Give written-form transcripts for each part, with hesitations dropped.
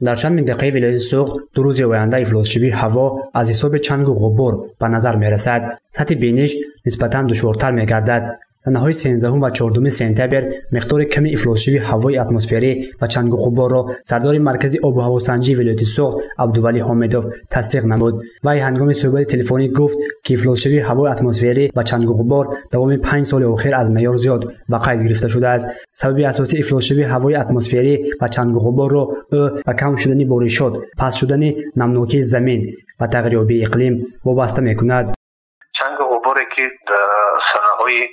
در چند منطقه ولایت سوخت دو روز آینده افلاس‌شوی هوا از حساب چنگ و غبار به نظر می رسد. سطح بینش نسبتاً دشوارتر می گردد. در نهایی 13 و 14 سپتامبر مقدار کمی افلاس‌شوی هوای اتمسفری و چنگ و غبار را سردار مرکزی آب و هواسنجی ولایت سوخت عبدولی حامدوف تصدیق نمود. وی هنگام صحبت تلفنی گفت که افلاس‌شوی هوای اتمسفری و چنگ و غبار دوام 5 سال اخیر از معیار زیاد به قید گرفته شده است. سبب اساسی افلاس‌شوی هوای اتمسفری و چنگ و غبار را به کم شدن بارشات، پست شدن نمناکی زمین و تغییرات اقلیم وابسته می‌کند. چنگ و غباری که سال‌های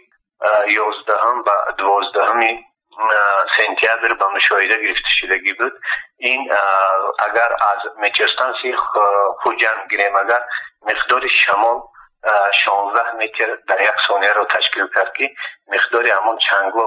11 و 12 سپتامبر به مشاهده گرفته شدگی بود. این اگر از میکروستانسی خوجند گیریم، اگر مقدار شمال 16 متر در یک ثانیه را تشکیل کرد که مقدار همان چنگ و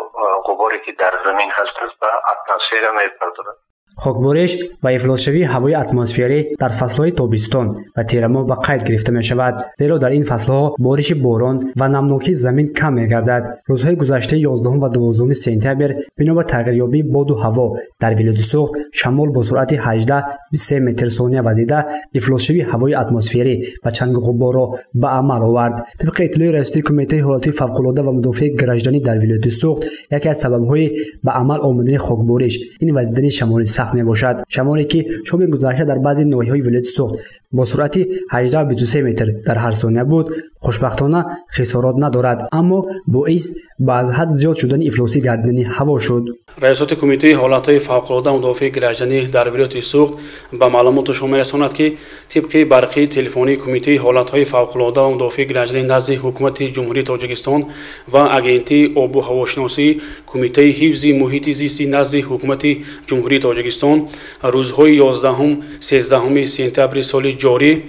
غباری که در زمین هست به اتمسفر میپردازد. خاکبارش و افلاس‌شوی هوای اتمسفری در فصل‌های تابستان و تیر ماه به قید گرفته می شود، زیرا در این فصل‌ها بارش باران و نمناکی زمین کم می گردد. روزهای گذشته 11 و 12 سپتامبر بنا به تغییریابی باد و هوا در ولایت سوخت شمال با سرعت 18-23 متر ثانیه وزیده افلاس‌شوی هوای اتمسفری و چنگ و غبار را به عمل آورد. طبق اطلاع رئیس کمیته حالات فوق‌العاده و مدافع گرجدانی در ولایت سوخت، یکی از سبب‌های به عمل آمدن خاکبارش این وزیدن شمال سخت می باشد. شمالی که شب گذشته در بعضی نواحی‌های ولایت سوخت با سرعت 18-23 متر در هر ثانیه بود، خوشبختانه خسارات ندارد، اما باعث به از حد زیاد شدن افلاسی گردنی هوا شد. رئیس کمیته حالات فوق‌العاده مدافع گرجدانی در ولایت سوخت به معلومات شما رساند که طبق برقی تلفنی کمیته حالات فوق‌العاده مدافع گرجدانی نزد حکومت جمهوری تاجیکستان و اگنتی آب و هواشناسی کمیته حفظ محیط زیستی نزد حکومت جمهوری تاجیکستان روزهای 11-13 سپتامبر سال جاری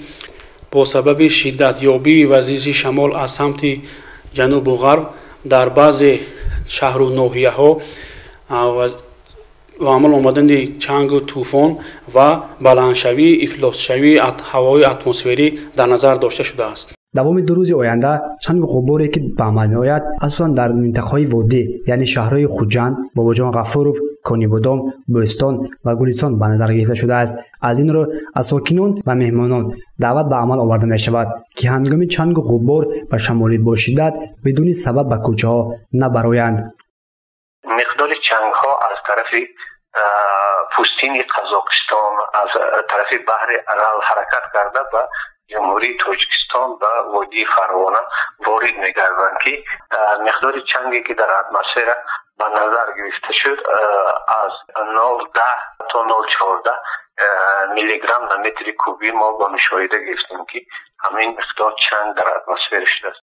با سبب شدت یابی وضعیت شمال از سمت جنوب و غرب در بعض شهر و ناحیه ها و عمل آمدن چنگ و طوفان و بلندشوی افلاس‌شوی هوای اتمسفری در نظر داشته شده است. دوام دو روز آینده چنگ و غباری که به عمل می‌آید اساساً در منطقه‌های وادی یعنی شهرهای خوجند، باباجان غفورov، کانیبادام، بوستان و گلستان به نظر گرفته شده است. از این رو از ساکنان و مهمانان دعوت به عمل آورده می شود که هنگام چنگ و غبار و شمالی با شدت بدون سبب به کوچه‌ها نبرایند. مقدار چنگ‌ها از طرف پوستین قزاقستان از طرف بحر ارال حرکت کرده و جمهوری تاجیکستان و وادی فرغانه وارد می‌گردند که مقدار چنگی که در اتمسفر به نظر گرفته شد از 0.10 تا 0.14 میلی گرم در متر کوبی ما با مشاهده گرفتیم که همین مقدار چنگ در اتمسفر شده است.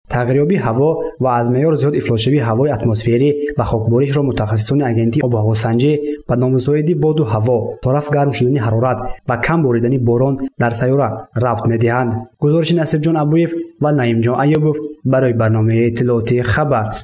تغییریابی هوا و از معیار زیاد افلاس‌شوی هوای اتمسفری و خاکبارش را متخصصان اگنتی آب و هواسنجی به نامزدی باد و هوا، طرف گرم شدن حرارت و کم باریدن باران در سیاره ربط می‌دهند. گزارش نصیب جان ابویف و نعیم جان ایوبوف برای برنامه اطلاعاتی خبر.